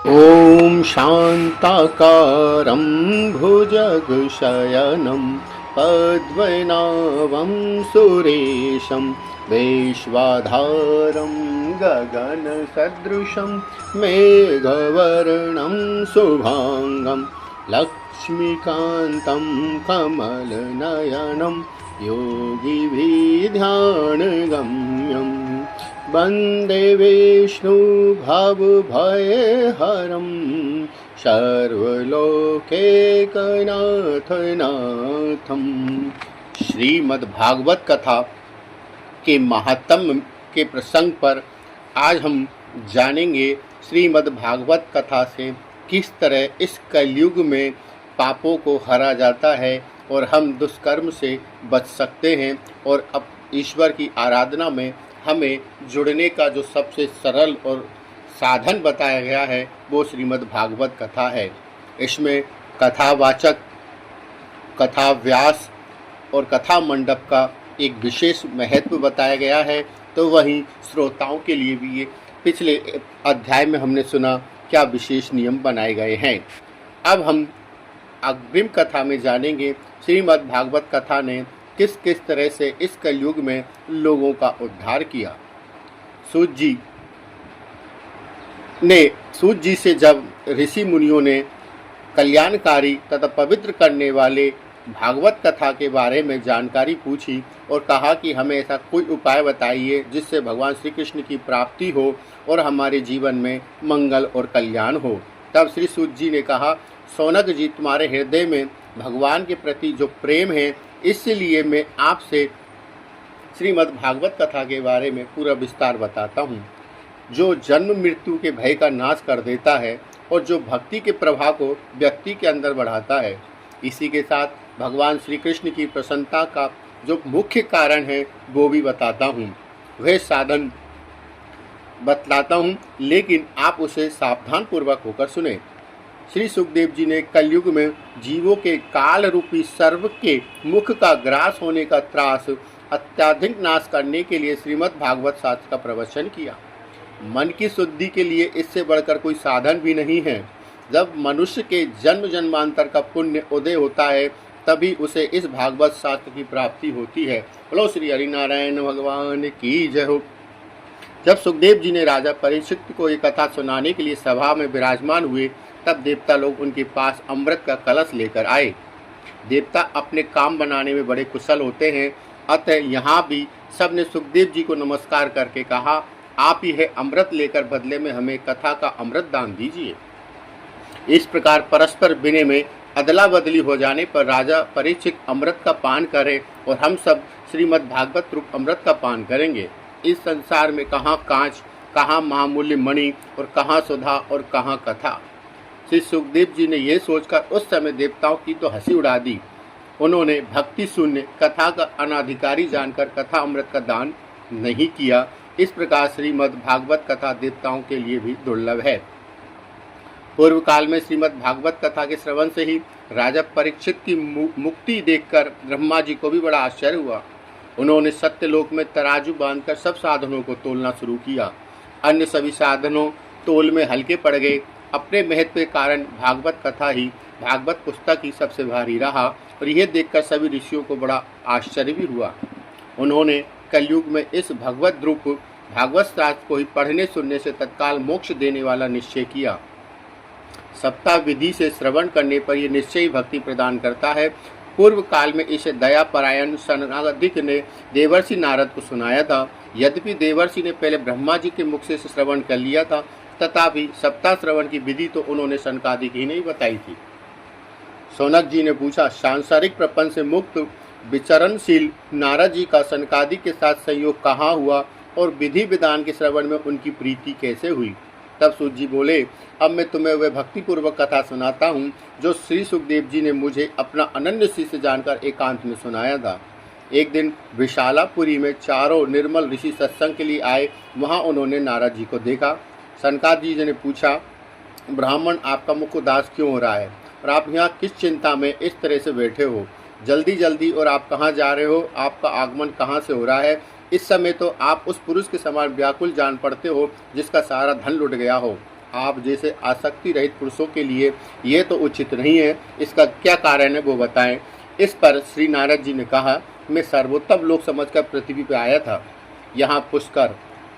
ॐ शान्ताकारं भुजगशयनं पद्मनाभं सुरेशं वैश्वाधारं गगनसदृशं मेघवर्णं शुभाङ्गं लक्ष्मीकान्तं कमलनयनं योगिभिध्यानगम्यं वन्दे विष्णु भवभयहरं सर्वलोकैकनाथनाथं। श्रीमद् भागवत कथा के महात्म्य के प्रसंग पर आज हम जानेंगे श्रीमद् भागवत कथा से किस तरह इस कलयुग में पापों को हरा जाता है और हम दुष्कर्म से बच सकते हैं और अब ईश्वर की आराधना में हमें जुड़ने का जो सबसे सरल और साधन बताया गया है वो श्रीमद् भागवत कथा है। इसमें कथावाचक, कथा व्यास और कथा मंडप का एक विशेष महत्व बताया गया है। तो वहीं श्रोताओं के लिए भी ये पिछले अध्याय में हमने सुना क्या विशेष नियम बनाए गए हैं। अब हम अग्रिम कथा में जानेंगे श्रीमद् भागवत कथा ने किस किस तरह से इस कलयुग में लोगों का उद्धार किया। सूत जी से जब ऋषि मुनियों ने कल्याणकारी तथा पवित्र करने वाले भागवत कथा के बारे में जानकारी पूछी और कहा कि हमें ऐसा कोई उपाय बताइए जिससे भगवान श्री कृष्ण की प्राप्ति हो और हमारे जीवन में मंगल और कल्याण हो, तब श्री सूत जी ने कहा, सौनक जी, तुम्हारे हृदय में भगवान के प्रति जो प्रेम है, इसलिए मैं आपसे श्रीमद् भागवत कथा के बारे में पूरा विस्तार बताता हूँ, जो जन्म मृत्यु के भय का नाश कर देता है और जो भक्ति के प्रभाव को व्यक्ति के अंदर बढ़ाता है। इसी के साथ भगवान श्री कृष्ण की प्रसन्नता का जो मुख्य कारण है वो भी बताता हूँ, वह साधन बतलाता हूँ, लेकिन आप उसे सावधान पूर्वक होकर सुने। श्री सुखदेव जी ने कलयुग में जीवों के काल रूपी सर्व के मुख का ग्रास होने का त्रास अत्याधिक नाश करने के लिए श्रीमद् भागवत शास्त्र का प्रवचन किया। मन की शुद्धि के लिए इससे बढ़कर कोई साधन भी नहीं है। जब मनुष्य के जन्म जन्मांतर का पुण्य उदय होता है तभी उसे इस भागवत शास्त्र की प्राप्ति होती है। बोलो श्री हरिनारायण भगवान की जय हो। जब सुखदेव जी ने राजा परीक्षित को ये कथा सुनाने के लिए सभा में विराजमान हुए तब देवता लोग उनके पास अमृत का कलश लेकर आए। देवता अपने काम बनाने में बड़े कुशल होते हैं, अतः यहाँ भी सबने सुखदेव जी को नमस्कार करके कहा, आप ही है अमृत लेकर बदले में हमें कथा का अमृत दान दीजिए। इस प्रकार परस्पर विनय में अदला बदली हो जाने पर राजा परीक्षित अमृत का पान करे और हम सब श्रीमद् भागवत रूप अमृत का पान करेंगे। इस संसार में कहाँ कांच, कहाँ महामूल्य मणि और कहाँ सुधा और कहाँ कथा। श्री सुखदेव जी ने यह सोचकर उस समय देवताओं की तो हंसी उड़ा दी। उन्होंने भक्ति शून्य कथा का अनाधिकारी जानकर कथा अमृत का दान नहीं किया। इस प्रकार श्रीमद् भागवत कथा देवताओं के लिए भी दुर्लभ है। पूर्व काल में श्रीमद् भागवत कथा के श्रवण से ही राजा परीक्षित की मुक्ति देखकर ब्रह्मा जी को भी बड़ा आश्चर्य हुआ। उन्होंने सत्यलोक में तराजू बांधकर सब साधनों को तोलना शुरू किया। अन्य सभी साधनों तोल में हल्के पड़ गए। अपने महत्व के कारण भागवत कथा ही, भागवत पुस्तक ही सबसे भारी रहा और यह देखकर सभी ऋषियों को बड़ा आश्चर्य भी हुआ। उन्होंने कलयुग में इस भगवत रूप भागवत शास्त्र को ही पढ़ने सुनने से तत्काल मोक्ष देने वाला निश्चय किया। सप्ताह विधि से श्रवण करने पर यह निश्चय ही भक्ति प्रदान करता है। पूर्व काल में इसे दयापरायण सनकादिक ने देवर्षि नारद को सुनाया था। यद्यपि देवर्षि ने पहले ब्रह्मा जी के मुख से श्रवण कर लिया था, तथापि सप्ताह श्रवण की विधि तो उन्होंने सनकादिक ही नहीं बताई थी। सौनक जी ने पूछा, सांसारिक प्रपंच से मुक्त विचरणशील नारद जी का सनकादिक के साथ संयोग कहाँ हुआ और विधि विधान के श्रवण में उनकी प्रीति कैसे हुई। तब सूत जी बोले, अब मैं तुम्हें वह भक्तिपूर्वक कथा सुनाता हूँ जो श्री सुखदेव जी ने मुझे अपना अनन्य शिष्य जानकर एकांत में सुनाया था। एक दिन विशालापुरी में चारों निर्मल ऋषि सत्संग के लिए आए। वहाँ उन्होंने नारद जी को देखा। सनकादिक जी ने पूछा, ब्राह्मण, आपका मुख उदास क्यों हो रहा है और आप यहाँ किस चिंता में इस तरह से बैठे हो? जल्दी जल्दी और आप कहाँ जा रहे हो? आपका आगमन कहाँ से हो रहा है? इस समय तो आप उस पुरुष के समान व्याकुल जान पड़ते हो जिसका सारा धन लुट गया हो। आप जैसे आसक्ति रहित पुरुषों के लिए यह तो उचित नहीं है, इसका क्या कारण है वो बताएं। इस पर श्री नारद जी ने कहा, मैं सर्वोत्तम लोक समझकर पृथ्वी पर आया था। यहाँ पुष्कर,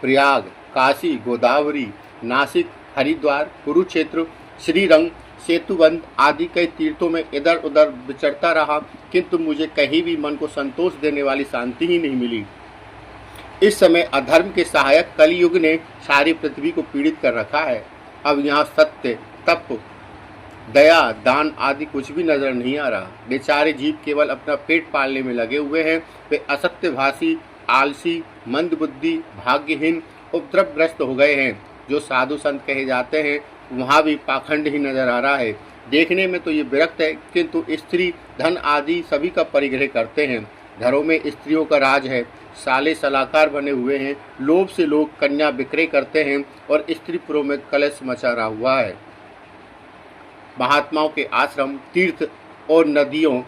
प्रयाग, काशी, गोदावरी, नासिक, हरिद्वार, कुरुक्षेत्र, श्रीरंग, सेतुबंध आदि कई तीर्थों में इधर उधर विचरता रहा, किंतु मुझे कहीं भी मन को संतोष देने वाली शांति ही नहीं मिली। इस समय अधर्म के सहायक कलयुग ने सारी पृथ्वी को पीड़ित कर रखा है। अब यहाँ सत्य, तप, दया, दान आदि कुछ भी नजर नहीं आ रहा। बेचारे जीव केवल अपना पेट पालने में लगे हुए हैं। वे असत्यभाषी, आलसी, मंदबुद्धि, भाग्यहीन, उपद्रवग्रस्त हो गए हैं। जो साधु संत कहे जाते हैं वहाँ भी पाखंड ही नजर आ रहा है। देखने में तो ये विरक्त है, किंतु स्त्री, धन आदि सभी का परिग्रह करते हैं। घरों में स्त्रियों का राज है। साले सलाहकार बने हुए हैं। लोभ से लोग कन्या विक्रय करते हैं और स्त्री पुरों में कलश मचा रहा हुआ है। महात्माओं के आश्रम, तीर्थ और नदियों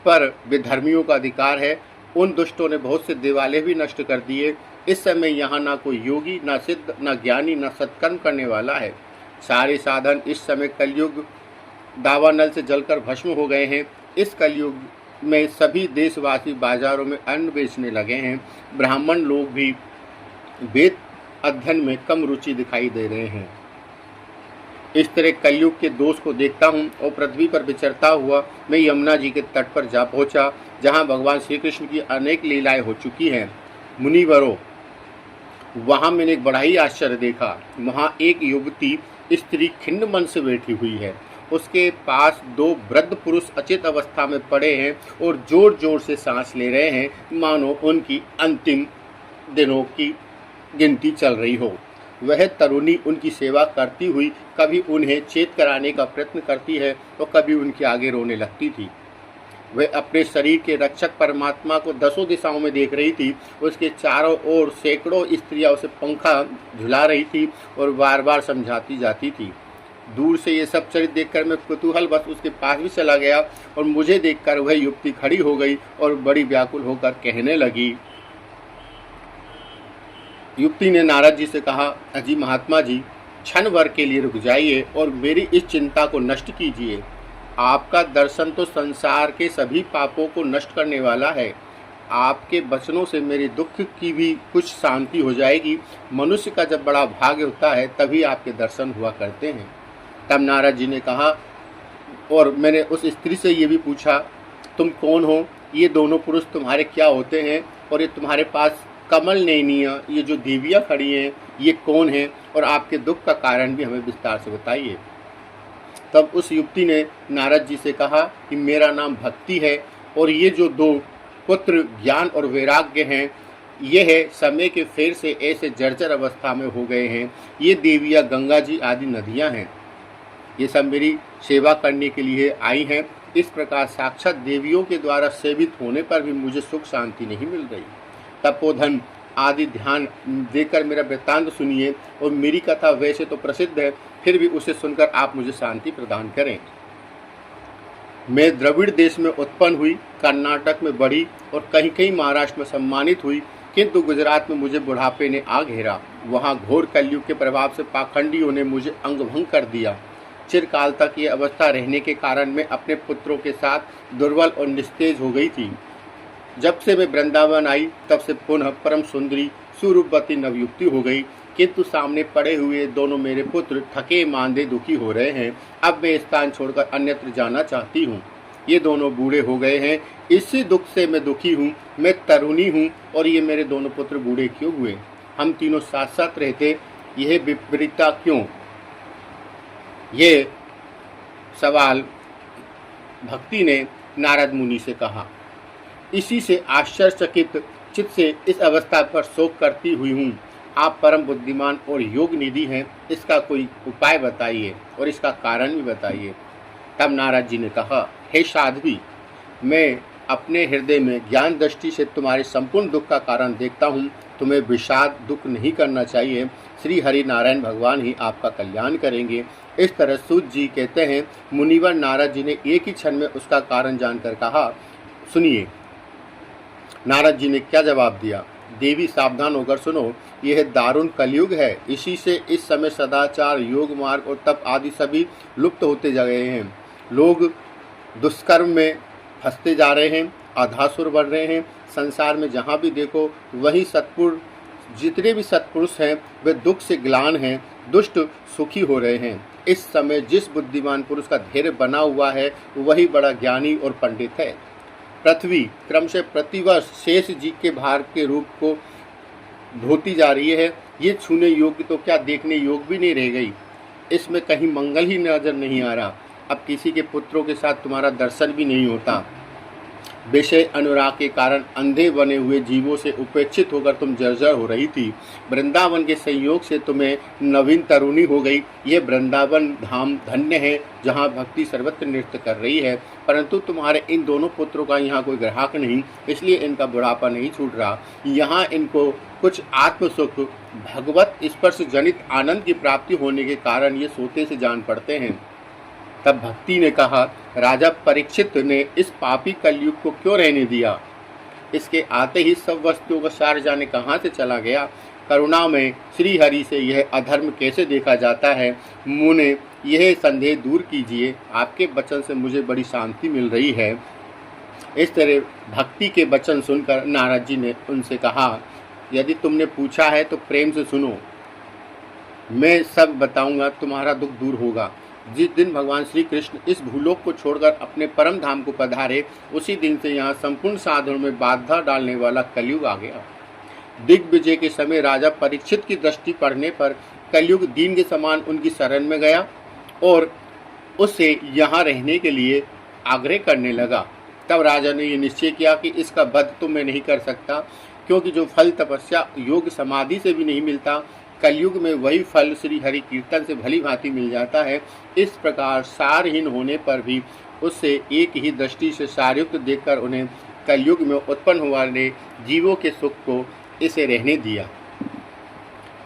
पर विधर्मियों का अधिकार है। उन दुष्टों ने बहुत से देवालय भी नष्ट कर दिए। इस समय यहाँ ना कोई योगी, ना सिद्ध, ना ज्ञानी, ना सत्कर्म करने वाला है। सारे साधन इस समय कलयुग दावानल से जलकर भस्म हो गए हैं। इस कलयुग में सभी देशवासी बाजारों में अन्न बेचने लगे हैं। ब्राह्मण लोग भी वेद अध्ययन में कम रुचि दिखाई दे रहे हैं। इस तरह कलयुग के दोष को देखता हूँ और पृथ्वी पर विचरता हुआ मैं यमुना जी के तट पर जा पहुँचा, जहाँ भगवान श्री कृष्ण की अनेक लीलाएं हो चुकी हैं। मुनिवरों, वहाँ मैंने एक बड़ा ही आश्चर्य देखा। वहाँ एक युवती स्त्री खिन्न मन से बैठी हुई है। उसके पास दो वृद्ध पुरुष अचेत अवस्था में पड़े हैं और जोर जोर से सांस ले रहे हैं, मानो उनकी अंतिम दिनों की गिनती चल रही हो। वह तरुणी उनकी सेवा करती हुई कभी उन्हें चेत कराने का प्रयत्न करती है तो कभी उनके आगे रोने लगती थी। वह अपने शरीर के रक्षक परमात्मा को दसों दिशाओं में देख रही थी। उसके चारों ओर सैकड़ों स्त्रियां उसे पंखा झुला रही थी और बार बार समझाती जाती थी। दूर से ये सब चरित्र देखकर मैं कुतूहल बस उसके पास भी चला गया और मुझे देखकर वह युवती खड़ी हो गई और बड़ी व्याकुल होकर कहने लगी। युवती ने नारद जी से कहा, अजी महात्मा जी, क्षण भर के लिए रुक जाइए और मेरी इस चिंता को नष्ट कीजिए। आपका दर्शन तो संसार के सभी पापों को नष्ट करने वाला है। आपके वचनों से मेरे दुख की भी कुछ शांति हो जाएगी। मनुष्य का जब बड़ा भाग्य होता है तभी आपके दर्शन हुआ करते हैं। तब नारद जी ने कहा, और मैंने उस स्त्री से ये भी पूछा, तुम कौन हो? ये दोनों पुरुष तुम्हारे क्या होते हैं? और ये तुम्हारे पास कमल नैनियाँ, ये जो देवियाँ खड़ी हैं, ये कौन हैं? और आपके दुख का कारण भी हमें विस्तार से बताइए। तब उस युवती ने नारद जी से कहा कि मेरा नाम भक्ति है और ये जो दो पुत्र ज्ञान और वैराग्य हैं, ये है समय के फेर से ऐसे जर्जर अवस्था में हो गए हैं। ये देवियाँ गंगा जी आदि नदियाँ हैं। ये सब मेरी सेवा करने के लिए आई हैं। इस प्रकार साक्षात देवियों के द्वारा सेवित होने पर भी मुझे सुख शांति नहीं मिल रही। तपोधन आदि ध्यान देकर मेरा वृत्तांत सुनिए और मेरी कथा वैसे तो प्रसिद्ध है, फिर भी उसे सुनकर आप मुझे शांति प्रदान करें। मैं द्रविड़ देश में उत्पन्न हुई, कर्नाटक में बढ़ी और कहीं कहीं महाराष्ट्र में सम्मानित हुई, किंतु गुजरात में मुझे बुढ़ापे ने आ घेरा। वहाँ घोर कलयुग के प्रभाव से पाखंडियों ने मुझे अंगभंग कर दिया। चिरकाल तक ये अवस्था रहने के कारण मैं अपने पुत्रों के साथ दुर्बल और निस्तेज हो गई थी। जब से मैं वृंदावन आई तब से पुनः परम सुंदरी सुरूपवती नवयुक्ति हो गई, किंतु सामने पड़े हुए दोनों मेरे पुत्र थके मांदे दुखी हो रहे हैं। अब मैं स्थान छोड़कर अन्यत्र जाना चाहती हूँ। ये दोनों बूढ़े हो गए हैं, इसी दुख से मैं दुखी हूँ। मैं तरुणी हूँ और ये मेरे दोनों पुत्र बूढ़े क्यों हुए? हम तीनों साथ साथ रहते, यह विपरीतता क्यों? ये सवाल भक्ति ने नारद मुनि से कहा। इसी से आश्चर्यचकित चित्त से इस अवस्था पर शोक करती हुई हूँ। आप परम बुद्धिमान और योग निधि हैं, इसका कोई उपाय बताइए और इसका कारण भी बताइए। तब नारद जी ने कहा, हे साध्वी, मैं अपने हृदय में ज्ञान दृष्टि से तुम्हारे संपूर्ण दुख का कारण देखता हूँ। तुम्हें विषाद दुख नहीं करना चाहिए। श्री हरि नारायण भगवान ही आपका कल्याण करेंगे। इस तरह सूत जी कहते हैं। मुनिवर नारद जी ने एक ही क्षण में उसका कारण जानकर कहा। सुनिए नारद जी ने क्या जवाब दिया। देवी सावधान होकर सुनो, यह दारुण कलयुग है। इसी से इस समय सदाचार, योग मार्ग और तप आदि सभी लुप्त होते जा रहे हैं। लोग दुष्कर्म में फंसते जा रहे हैं, अधासुर बन रहे हैं। संसार में जहाँ भी देखो वही जितने भी सत्पुरुष हैं वे दुख से ग्लान हैं, दुष्ट सुखी हो रहे हैं। इस समय जिस बुद्धिमान पुरुष का धैर्य बना हुआ है वही बड़ा ज्ञानी और पंडित है। पृथ्वी क्रमशः प्रतिवर्ष शेष जी के भार के रूप को धोती जा रही है। ये छूने योग्य तो क्या देखने योग्य भी नहीं रह गई। इसमें कहीं मंगल ही नजर नहीं आ रहा। अब किसी के पुत्रों के साथ तुम्हारा दर्शन भी नहीं होता। विषय अनुराग के कारण अंधे बने हुए जीवों से उपेक्षित होकर तुम जर्जर हो रही थी। वृंदावन के संयोग से तुम्हें नवीन तरुणी हो गई। ये वृंदावन धाम धन्य है जहाँ भक्ति सर्वत्र नृत्य कर रही है। परंतु तुम्हारे इन दोनों पुत्रों का यहाँ कोई ग्राहक नहीं, इसलिए इनका बुढ़ापा नहीं छूट रहा। यहाँ इनको कुछ आत्मसुख, भगवत स्पर्श जनित आनंद की प्राप्ति होने के कारण ये सोते से जान पड़ते हैं। तब भक्ति ने कहा, राजा परीक्षित ने इस पापी कलयुग को क्यों रहने दिया? इसके आते ही सब वस्तुओं का सार जाने कहाँ से चला गया। करुणा में श्री हरि से यह अधर्म कैसे देखा जाता है? मुने यह संदेह दूर कीजिए। आपके वचन से मुझे बड़ी शांति मिल रही है। इस तरह भक्ति के वचन सुनकर नारद जी ने उनसे कहा, यदि तुमने पूछा है तो प्रेम से सुनो, मैं सब बताऊंगा, तुम्हारा दुख दूर होगा। जिस दिन भगवान श्री कृष्ण इस भूलोक को छोड़कर अपने परम धाम को पधारे, उसी दिन से यहाँ संपूर्ण साधनों में बाधा डालने वाला कलयुग आ गया। दिग्विजय के समय राजा परीक्षित की दृष्टि पड़ने पर कलयुग दीन के समान उनकी शरण में गया और उससे यहाँ रहने के लिए आग्रह करने लगा। तब राजा ने यह निश्चय किया कि इसका वध तो मैं नहीं कर सकता, क्योंकि जो फल तपस्या, योग, समाधि से भी नहीं मिलता, कलयुग में वही फल श्री हरि कीर्तन से भली भांति मिल जाता है। इस प्रकार सारहीन होने पर भी उससे एक ही दृष्टि से सारयुक्त देखकर उन्हें कलयुग में उत्पन्न हुए वाले जीवों के सुख को इसे रहने दिया।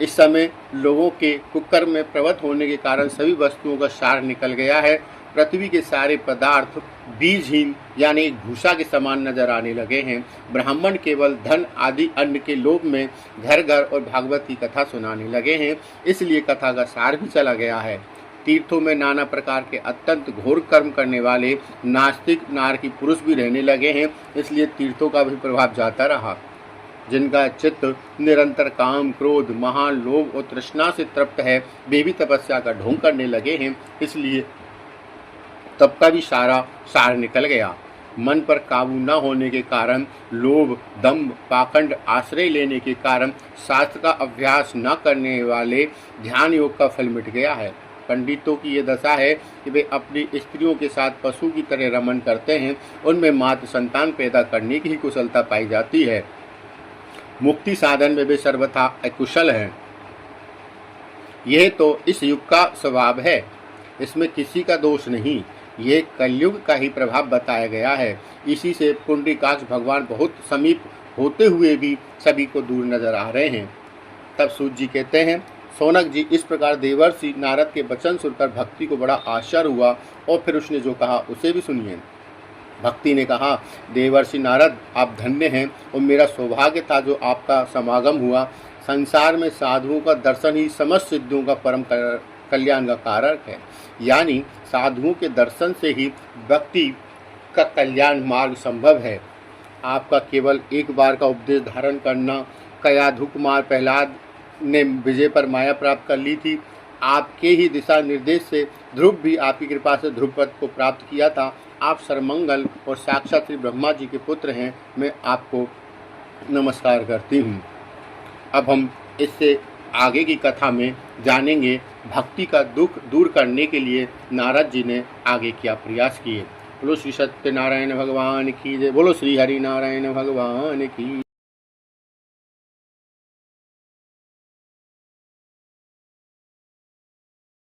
इस समय लोगों के कुकर्म में प्रवृत्त होने के कारण सभी वस्तुओं का सार निकल गया है। पृथ्वी के सारे पदार्थ बीजहीन यानी भूसा के समान नजर आने लगे हैं। ब्राह्मण केवल धन आदि अन्न के लोभ में घर घर और भागवत की कथा सुनाने लगे हैं, इसलिए कथा का सार भी चला गया है। तीर्थों में नाना प्रकार के अत्यंत घोर कर्म करने वाले नास्तिक नारकी पुरुष भी रहने लगे हैं, इसलिए तीर्थों का भी प्रभाव जाता रहा। जिनका चित्त निरंतर काम, क्रोध, महान लोभ और तृष्णा से तृप्त है, वे भी तपस्या का ढोंग करने लगे हैं, इसलिए तब का भी सारा सार निकल गया। मन पर काबू न होने के कारण, लोभ, दंभ, पाखंड, आश्रय लेने के कारण शास्त्र का अभ्यास न करने वाले ध्यान योग का फल मिट गया है। पंडितों की ये दशा है कि वे अपनी स्त्रियों के साथ पशु की तरह रमन करते हैं, उनमें मात्र संतान पैदा करने की ही कुशलता पाई जाती है। मुक्ति साधन में वे सर्वथा अकुशल हैं। यह तो इस युग का स्वभाव है, इसमें किसी का दोष नहीं। ये कलयुग का ही प्रभाव बताया गया है। इसी से पुंडरीकाक्ष भगवान बहुत समीप होते हुए भी सभी को दूर नजर आ रहे हैं। तब सूत जी कहते हैं, सौनक जी, इस प्रकार देवर्षि नारद के वचन सुनकर भक्ति को बड़ा आश्चर्य हुआ और फिर उसने जो कहा उसे भी सुनिए। भक्ति ने कहा, देवर्षि नारद, आप धन्य हैं और मेरा सौभाग्य था जो आपका समागम हुआ। संसार में साधुओं का दर्शन ही समस्त सिद्धियों का परम कल्याण का कारक है। यानी साधुओं के दर्शन से ही व्यक्ति का कल्याण मार्ग संभव है। आपका केवल एक बार का उपदेश धारण करना, कयाधु कुमार प्रहलाद ने विजय पर माया प्राप्त कर ली थी। आपके ही दिशा निर्देश से ध्रुव भी आपकी कृपा से ध्रुव पद को प्राप्त किया था। आप सर्वमंगल और साक्षात श्री ब्रह्मा जी के पुत्र हैं। मैं आपको नमस्कार करती हूँ। अब हम इससे आगे की कथा में जानेंगे भक्ति का दुख दूर करने के लिए नारद जी ने आगे क्या प्रयास किए। बोलो श्री सत्यनारायण भगवान की जय। बोलो श्री हरि नारायण भगवान की।